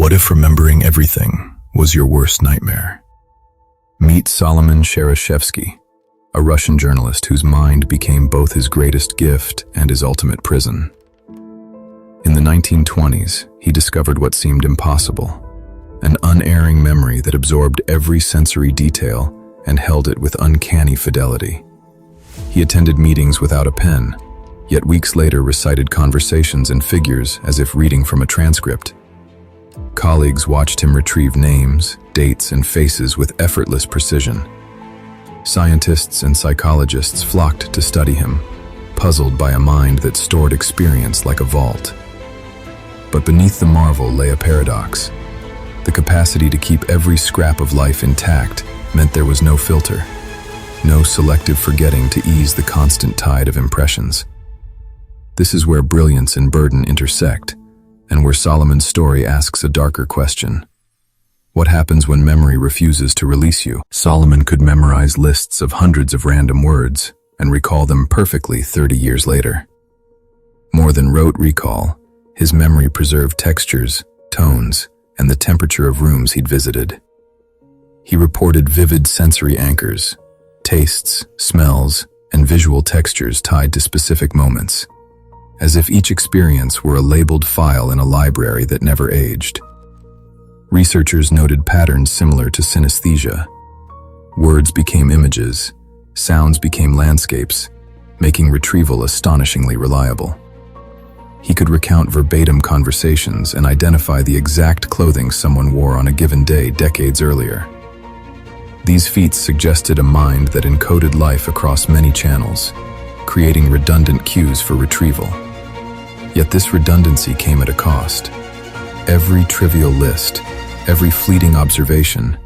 What if remembering everything was your worst nightmare? Meet Solomon Shereshevsky, a Russian journalist whose mind became both his greatest gift and his ultimate prison. In the 1920s, he discovered what seemed impossible, an unerring memory that absorbed every sensory detail and held it with uncanny fidelity. He attended meetings without a pen, yet weeks later recited conversations and figures as if reading from a transcript. Colleagues watched him retrieve names, dates, and faces with effortless precision. Scientists and psychologists flocked to study him, puzzled by a mind that stored experience like a vault. But beneath the marvel lay a paradox. The capacity to keep every scrap of life intact meant there was no filter, no selective forgetting to ease the constant tide of impressions. This is where brilliance and burden intersect, and where Solomon's story asks a darker question. What happens when memory refuses to release you? Solomon could memorize lists of hundreds of random words and recall them perfectly 30 years later. More than rote recall, his memory preserved textures, tones, and the temperature of rooms he'd visited. He reported vivid sensory anchors, tastes, smells, and visual textures tied to specific moments, as if each experience were a labeled file in a library that never aged. Researchers noted patterns similar to synesthesia. Words became images, sounds became landscapes, making retrieval astonishingly reliable. He could recount verbatim conversations and identify the exact clothing someone wore on a given day decades earlier. These feats suggested a mind that encoded life across many channels, creating redundant cues for retrieval. Yet this redundancy came at a cost. Every trivial list, every fleeting observation,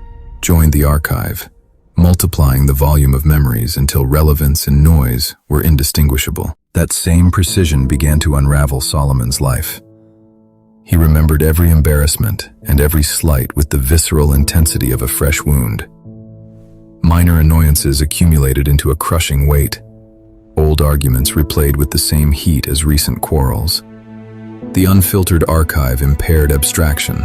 joined the archive, multiplying the volume of memories until relevance and noise were indistinguishable. That same precision began to unravel Solomon's life. He remembered every embarrassment and every slight with the visceral intensity of a fresh wound. Minor annoyances accumulated into a crushing weight. Old arguments replayed with the same heat as recent quarrels. The unfiltered archive impaired abstraction.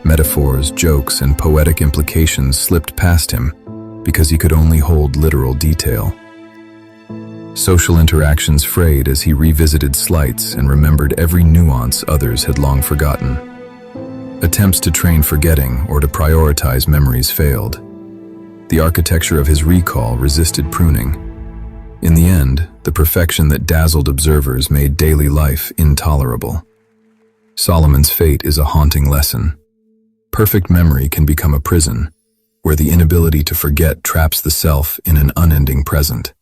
Metaphors, jokes, and poetic implications slipped past him because he could only hold literal detail. Social interactions frayed as he revisited slights and remembered every nuance others had long forgotten. Attempts to train forgetting or to prioritize memories failed. The architecture of his recall resisted pruning. In the end, the perfection that dazzled observers made daily life intolerable. Solomon's fate is a haunting lesson. Perfect memory can become a prison, where the inability to forget traps the self in an unending present.